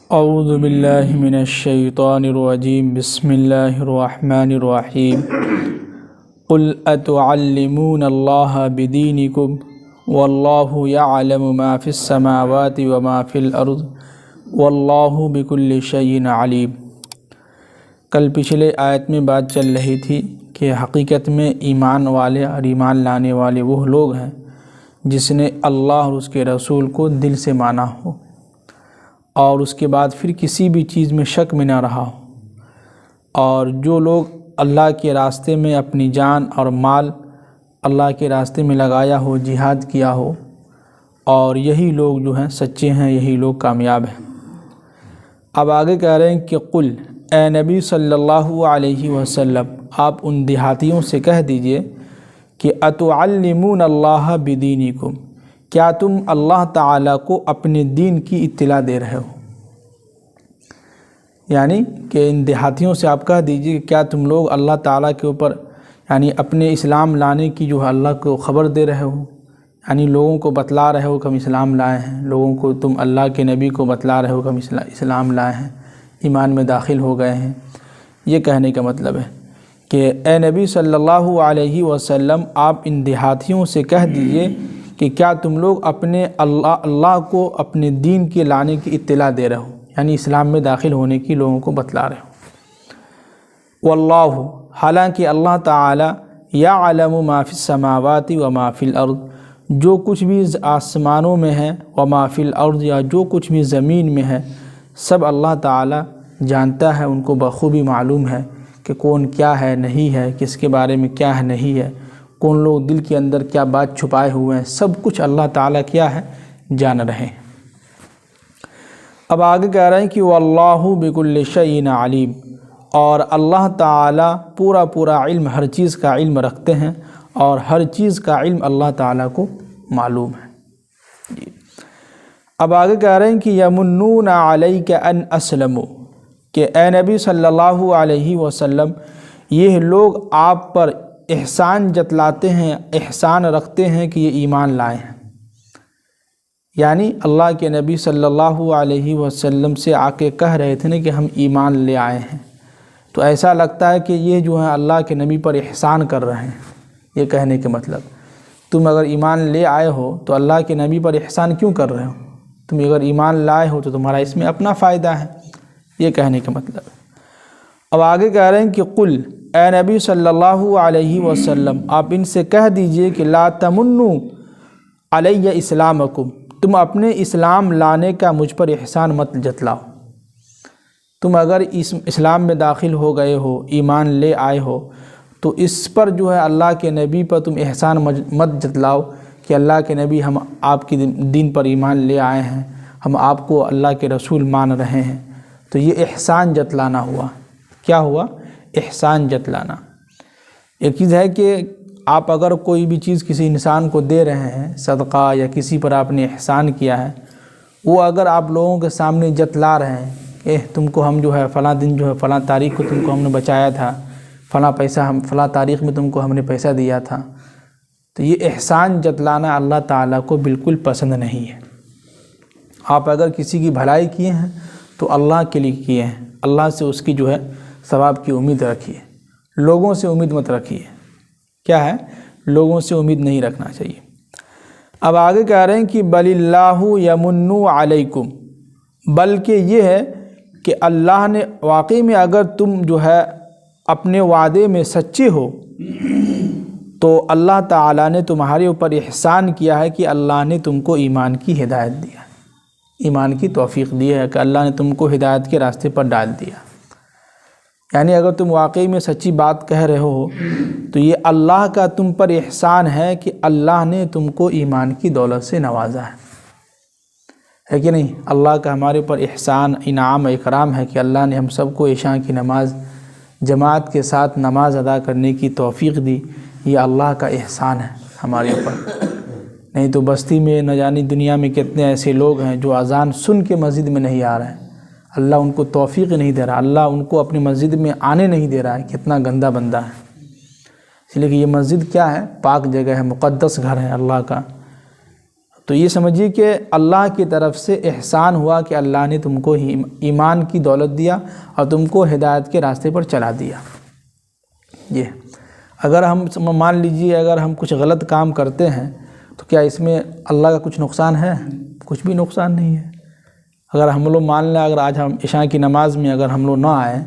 اعوذ باللہ من الشیطان الرجیم بسم اللہ الرحمن الرحیم قل اتعلمون اللہ بدینکم واللہ یعلم ما فی السماوات وما فی الارض واللہ بکل شیء علیم۔ کل پچھلے آیت میں بات چل رہی تھی کہ حقیقت میں ایمان والے اور ایمان لانے والے وہ لوگ ہیں جس نے اللہ اور اس کے رسول کو دل سے مانا ہو اور اس کے بعد پھر کسی بھی چیز میں شک میں نہ رہا ہو، اور جو لوگ اللہ کے راستے میں اپنی جان اور مال اللہ کے راستے میں لگایا ہو، جہاد کیا ہو، اور یہی لوگ جو ہیں سچے ہیں، یہی لوگ کامیاب ہیں۔ اب آگے کہہ رہے ہیں کہ قل، اے نبی صلی اللہ علیہ وسلم، آپ ان دیہاتیوں سے کہہ دیجئے کہ اتعلمون اللہ بدینکم، کیا تم اللہ تعالیٰ کو اپنے دین کی اطلاع دے رہے ہو؟ یعنی کہ ان دیہاتیوں سے آپ کہہ دیجئے کہ کیا تم لوگ اللہ تعالیٰ کے اوپر یعنی اپنے اسلام لانے کی جو ہے اللہ کو خبر دے رہے ہو، یعنی لوگوں کو بتلا رہے ہو کہ ہم اسلام لائے ہیں، لوگوں کو تم اللہ کے نبی کو بتلا رہے ہو کہ ہم اسلام لائے ہیں، ایمان میں داخل ہو گئے ہیں۔ یہ کہنے کا مطلب ہے کہ اے نبی صلی اللہ علیہ وسلم، آپ ان دیہاتیوں سے کہہ دیجئے کہ کیا تم لوگ اپنے اللہ کو اپنے دین کے لانے کی اطلاع دے رہے ہو، یعنی اسلام میں داخل ہونے کی لوگوں کو بتلا رہے ہو۔ واللہ، حالانکہ اللہ تعالی یعلم ما فی السماوات وما فی الارض، جو کچھ بھی آسمانوں میں ہے، وما فی الارض، یا جو کچھ بھی زمین میں ہے، سب اللہ تعالی جانتا ہے، ان کو بخوبی معلوم ہے کہ کون کیا ہے نہیں ہے، کس کے بارے میں کیا ہے نہیں ہے، کون لوگ دل کے اندر کیا بات چھپائے ہوئے ہیں، سب کچھ اللہ تعالیٰ کیا ہے، جان رہے ہیں۔ اب آگے کہہ رہے ہیں کہ واللہ بکل شیء علیم، اور اللہ تعالیٰ پورا علم، ہر چیز کا علم رکھتے ہیں، اور ہر چیز کا علم اللہ تعالیٰ کو معلوم ہے۔ اب آگے کہہ رہے ہیں کہ یمنون علیک ان اسلموا، کہ اے نبی صلی اللہ علیہ وسلم، یہ لوگ آپ پر احسان جتلاتے ہیں، احسان رکھتے ہیں کہ یہ ایمان لائے ہیں۔ یعنی اللہ کے نبی صلی اللہ علیہ وسلم سے آ کے کہہ رہے تھے نا کہ ہم ایمان لے آئے ہیں، تو ایسا لگتا ہے کہ یہ جو ہے اللہ کے نبی پر احسان کر رہے ہیں۔ یہ کہنے کے مطلب، تم اگر ایمان لے آئے ہو تو اللہ کے نبی پر احسان کیوں کر رہے ہو؟ تم اگر ایمان لائے ہو تو تمہارا اس میں اپنا فائدہ ہے۔ یہ کہنے کا مطلب۔ اب آگے کہہ رہے ہیں کہ قل، اے نبی صلی اللہ علیہ وسلم، آپ ان سے کہہ دیجئے کہ لا تمنوا علی اسلامکم، تم اپنے اسلام لانے کا مجھ پر احسان مت جتلاؤ۔ تم اگر اس اسلام میں داخل ہو گئے ہو، ایمان لے آئے ہو، تو اس پر جو ہے اللہ کے نبی پر تم احسان مت جتلاؤ کہ اللہ کے نبی، ہم آپ کی دین پر ایمان لے آئے ہیں، ہم آپ کو اللہ کے رسول مان رہے ہیں۔ تو یہ احسان جتلانا ہوا۔ کیا ہوا؟ احسان جتلانا۔ ایک چیز ہے کہ آپ اگر کوئی بھی چیز کسی انسان کو دے رہے ہیں، صدقہ یا کسی پر آپ نے احسان کیا ہے، وہ اگر آپ لوگوں کے سامنے جتلا رہے ہیں کہ تم کو ہم جو ہے فلاں دن جو ہے فلاں تاریخ کو تم کو ہم نے بچایا تھا، فلاں پیسہ ہم فلاں تاریخ میں تم کو ہم نے پیسہ دیا تھا، تو یہ احسان جتلانا اللہ تعالیٰ کو بالکل پسند نہیں ہے۔ آپ اگر کسی کی بھلائی کیے ہیں تو اللہ کے لیے کیے ہیں، اللہ سے اس کی جو ہے ثواب کی امید رکھیے، لوگوں سے امید مت رکھیے۔ کیا ہے؟ لوگوں سے امید نہیں رکھنا چاہیے۔ اب آگے کہہ رہے ہیں کہ بل اللہ یمن علیکم، بلکہ یہ ہے کہ اللہ نے واقعی میں، اگر تم جو ہے اپنے وعدے میں سچے ہو تو اللہ تعالیٰ نے تمہارے اوپر احسان کیا ہے کہ اللہ نے تم کو ایمان کی ہدایت دیا، ایمان کی توفیق دی ہے، کہ اللہ نے تم کو ہدایت کے راستے پر ڈال دیا۔ یعنی اگر تم واقعی میں سچی بات کہہ رہے ہو تو یہ اللہ کا تم پر احسان ہے کہ اللہ نے تم کو ایمان کی دولت سے نوازا ہے کہ نہیں؟ اللہ کا ہمارے اوپر احسان، انعام، اکرام ہے کہ اللہ نے ہم سب کو عشاء کی نماز جماعت کے ساتھ نماز ادا کرنے کی توفیق دی۔ یہ اللہ کا احسان ہے ہمارے اوپر۔ نہیں تو بستی میں نہ جانی دنیا میں کتنے ایسے لوگ ہیں جو اذان سن کے مسجد میں نہیں آ رہے ہیں، اللہ ان کو توفیق نہیں دے رہا، اللہ ان کو اپنی مسجد میں آنے نہیں دے رہا ہے۔ کتنا گندہ بندہ ہے۔ اس لیے کہ یہ مسجد کیا ہے؟ پاک جگہ ہے، مقدس گھر ہے اللہ کا۔ تو یہ سمجھیے کہ اللہ کی طرف سے احسان ہوا کہ اللہ نے تم کو ایمان کی دولت دیا اور تم کو ہدایت کے راستے پر چلا دیا۔ یہ اگر ہم مان لیجیے اگر ہم کچھ غلط کام کرتے ہیں تو کیا اس میں اللہ کا کچھ نقصان ہے؟ کچھ بھی نقصان نہیں ہے۔ اگر ہم لوگ مان لیں اگر آج ہم عشاء کی نماز میں اگر ہم لوگ نہ آئیں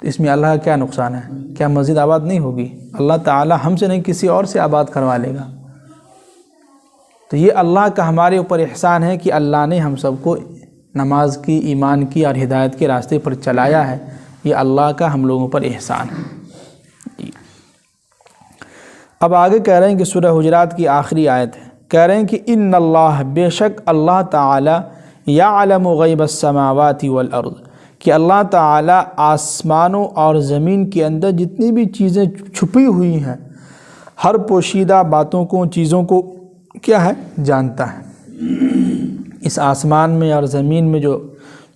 تو اس میں اللہ کا کیا نقصان ہے؟ کیا مسجد آباد نہیں ہوگی؟ اللہ تعالی ہم سے نہیں کسی اور سے آباد کروا لے گا۔ تو یہ اللہ کا ہمارے اوپر احسان ہے کہ اللہ نے ہم سب کو نماز کی، ایمان کی اور ہدایت کے راستے پر چلایا ہے۔ یہ اللہ کا ہم لوگوں پر احسان ہے۔ اب آگے کہہ رہے ہیں کہ سورہ حجرات کی آخری آیت ہے، کہہ رہے ہیں کہ ان اللہ، بے شک اللہ تعالی، یعلم غیب السماوات والارض، کہ اللہ تعالی آسمانوں اور زمین کے اندر جتنی بھی چیزیں چھپی ہوئی ہیں، ہر پوشیدہ باتوں کو، چیزوں کو کیا ہے؟ جانتا ہے۔ اس آسمان میں اور زمین میں جو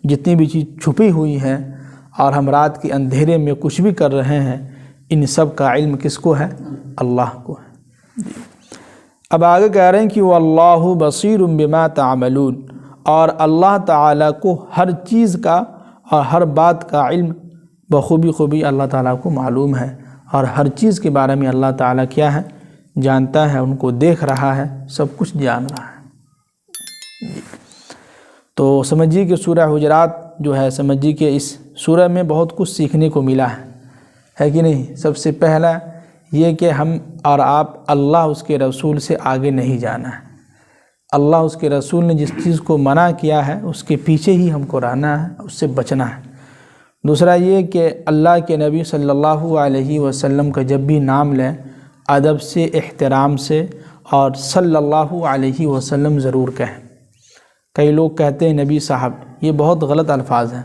جتنی بھی چیز چھپی ہوئی ہے اور ہم رات کے اندھیرے میں کچھ بھی کر رہے ہیں، ان سب کا علم کس کو ہے؟ اللہ کو ہے۔ اب آگے کہہ رہے ہیں کہ واللہ بصیر بما تعملون، اور اللہ تعالیٰ کو ہر چیز کا اور ہر بات کا علم بخوبی اللہ تعالیٰ کو معلوم ہے، اور ہر چیز کے بارے میں اللہ تعالیٰ کیا ہے؟ جانتا ہے، ان کو دیکھ رہا ہے، سب کچھ جان رہا ہے۔ تو سمجھیے کہ سورہ حجرات جو ہے، سمجھیے کہ اس سورہ میں بہت کچھ سیکھنے کو ملا ہے کہ نہیں؟ سب سے پہلا یہ کہ ہم اور آپ اللہ اس کے رسول سے آگے نہیں جانا ہے۔ اللہ اس کے رسول نے جس چیز کو منع کیا ہے اس کے پیچھے ہی ہم کو رہنا ہے، اس سے بچنا ہے۔ دوسرا یہ کہ اللہ کے نبی صلی اللہ علیہ وسلم کا جب بھی نام لیں ادب سے، احترام سے اور صلی اللہ علیہ وسلم ضرور کہیں۔ کئی لوگ کہتے ہیں نبی صاحب، یہ بہت غلط الفاظ ہیں۔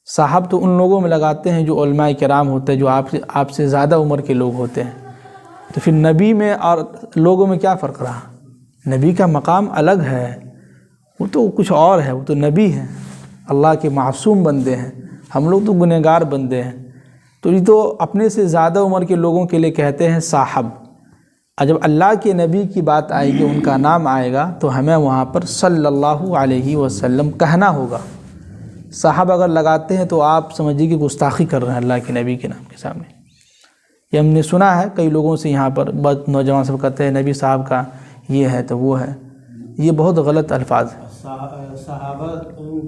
صاحب تو ان لوگوں میں لگاتے ہیں جو علماء کرام ہوتے ہیں، جو آپ سے زیادہ عمر کے لوگ ہوتے ہیں۔ تو پھر نبی میں اور لوگوں میں کیا فرق رہا؟ نبی کا مقام الگ ہے، وہ تو کچھ اور ہے، وہ تو نبی ہیں، اللہ کے معصوم بندے ہیں، ہم لوگ تو گنہگار بندے ہیں۔ تو یہ تو اپنے سے زیادہ عمر کے لوگوں کے لیے کہتے ہیں صاحب، اور جب اللہ کے نبی کی بات آئے گی، ان کا نام آئے گا، تو ہمیں وہاں پر صلی اللہ علیہ وسلم کہنا ہوگا۔ صاحب اگر لگاتے ہیں تو آپ سمجھیے کہ گستاخی کر رہے ہیں اللہ کے نبی کے نام کے سامنے۔ یہ ہم نے سنا ہے کئی لوگوں سے، یہاں پر بہت نوجوان سب کہتے ہیں نبی صاحب کا یہ ہے تو وہ ہے، یہ بہت غلط الفاظ ہیں۔ صحابہ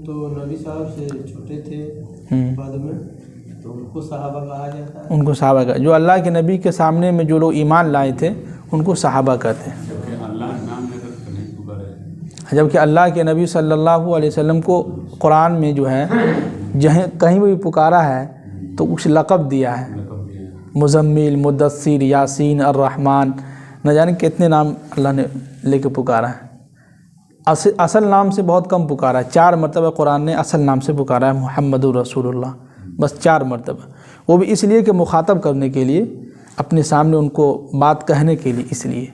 تو نبی صاحب سے چھوٹے تھے بعد میں، تو ان کو صحابہ کہا جاتا ہے۔ ان کو صحابہ کا، جو اللہ کے نبی کے سامنے میں جو لوگ ایمان لائے تھے ان کو صحابہ کہتے ہیں، جبکہ اللہ کے نبی صلی اللہ علیہ وسلم کو قرآن میں جو ہے جہیں کہیں بھی پکارا ہے تو کچھ لقب دیا ہے، مزمل، مدثر، یاسین، الرحمن، نہ جانے کتنے نام اللہ نے لے کے پکارا ہے۔ اصل نام سے بہت کم پکارا ہے، 4 مرتبہ قرآن نے اصل نام سے پکارا ہے، محمد رسول اللہ، بس 4 مرتبہ، وہ بھی اس لیے کہ مخاطب کرنے کے لیے، اپنے سامنے ان کو بات کہنے کے لیے، اس لیے۔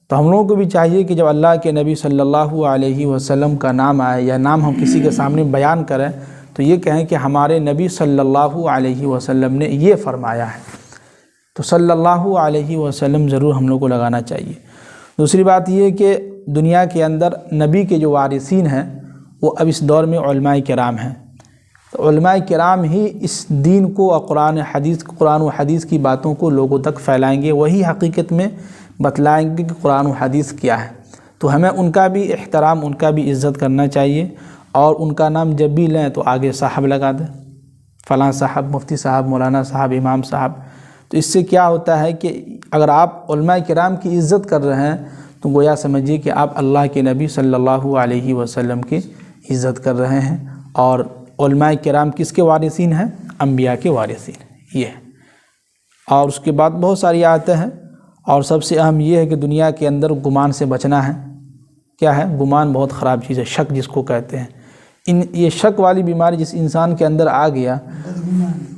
تو ہم لوگوں کو بھی چاہیے کہ جب اللہ کے نبی صلی اللہ علیہ وسلم کا نام آئے یا نام ہم کسی کے سامنے بیان کریں تو یہ کہیں کہ ہمارے نبی صلی اللہ علیہ وسلم نے یہ فرمایا ہے، تو صلی اللہ علیہ وسلم ضرور ہم لوگ کو لگانا چاہیے۔ دوسری بات یہ کہ دنیا کے اندر نبی کے جو وارثین ہیں وہ اب اس دور میں علماء کرام ہیں، تو علماء کرام ہی اس دین کو اور قرآن و حدیث کی باتوں کو لوگوں تک پھیلائیں گے، وہی حقیقت میں بتلائیں گے کہ قرآن و حدیث کیا ہے۔ تو ہمیں ان کا بھی احترام، ان کا بھی عزت کرنا چاہیے، اور ان کا نام جب بھی لیں تو آگے صاحب لگا دیں، فلاں صاحب، مفتی صاحب، مولانا صاحب، امام صاحب۔ تو اس سے کیا ہوتا ہے کہ اگر آپ علماء کرام کی عزت کر رہے ہیں تو گویا سمجھیے کہ آپ اللہ کے نبی صلی اللہ علیہ وسلم کی عزت کر رہے ہیں، اور علماء کرام کس کے وارثین ہیں؟ انبیاء کے وارثین، یہ ہے۔ اور اس کے بعد بہت ساری آیتیں ہیں، اور سب سے اہم یہ ہے کہ دنیا کے اندر گمان سے بچنا ہے۔ کیا ہے؟ گمان بہت خراب چیز ہے، شک جس کو کہتے ہیں۔ یہ شک والی بیماری جس انسان کے اندر آ گیا،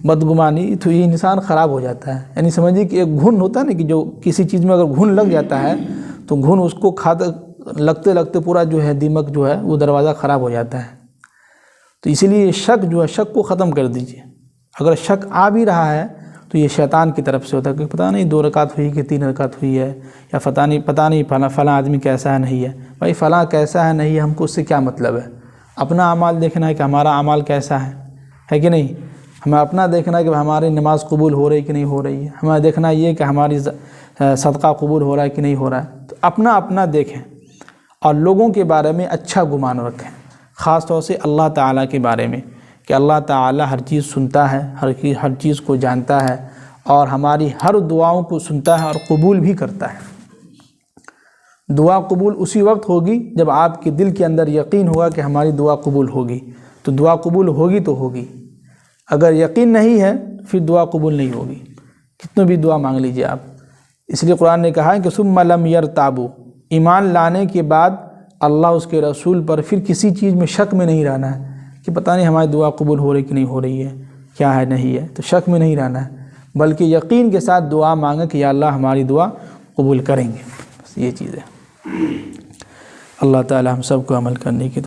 بدگمانی، تو یہ انسان خراب ہو جاتا ہے۔ یعنی سمجھیے کہ ایک گھن ہوتا ہے نا، کہ جو کسی چیز میں اگر گھن لگ جاتا ہے تو گھن اس کو لگتے لگتے پورا جو ہے دیمک جو ہے وہ دروازہ خراب ہو جاتا ہے۔ تو اسی لیے شک جو ہے، شک کو ختم کر دیجئے۔ اگر شک آ بھی رہا ہے تو یہ شیطان کی طرف سے ہوتا ہے کہ پتہ نہیں 2 رکعت ہوئی کہ 3 رکعت ہوئی ہے، یا پتہ نہیں فلاں آدمی کیسا ہے نہیں ہے۔ بھائی فلاں کیسا ہے نہیں ہے، ہم کو اس سے کیا مطلب ہے؟ اپنا اعمال دیکھنا ہے کہ ہمارا اعمال کیسا ہے کہ نہیں؟ ہمیں اپنا دیکھنا ہے کہ ہماری نماز قبول ہو رہی کہ نہیں ہو رہی ہے، ہمیں دیکھنا یہ کہ ہماری صدقہ قبول ہو رہا ہے کہ نہیں ہو رہا ہے۔ تو اپنا دیکھیں اور لوگوں کے بارے میں اچھا گمان رکھیں، خاص طور سے اللہ تعالیٰ کے بارے میں، کہ اللہ تعالیٰ ہر چیز سنتا ہے، ہر چیز کو جانتا ہے، اور ہماری ہر دعاؤں کو سنتا ہے اور قبول بھی کرتا ہے۔ دعا قبول اسی وقت ہوگی جب آپ کے دل کے اندر یقین ہوگا کہ ہماری دعا قبول ہوگی، تو دعا قبول ہوگی تو ہوگی۔ اگر یقین نہیں ہے پھر دعا قبول نہیں ہوگی، کتنی بھی دعا مانگ لیجئے آپ۔ اس لیے قرآن نے کہا ہے کہ ثم لم یرتابوا، ایمان لانے کے بعد اللہ اس کے رسول پر پھر کسی چیز میں شک میں نہیں رہنا ہے کہ پتہ نہیں ہماری دعا قبول ہو رہی کہ نہیں ہو رہی ہے، کیا ہے نہیں ہے، تو شک میں نہیں رہنا ہے، بلکہ یقین کے ساتھ دعا مانگیں کہ یا اللہ ہماری دعا قبول کریں گے۔ بس یہ چیز ہے۔ اللہ تعالی ہم سب کو عمل کرنے کی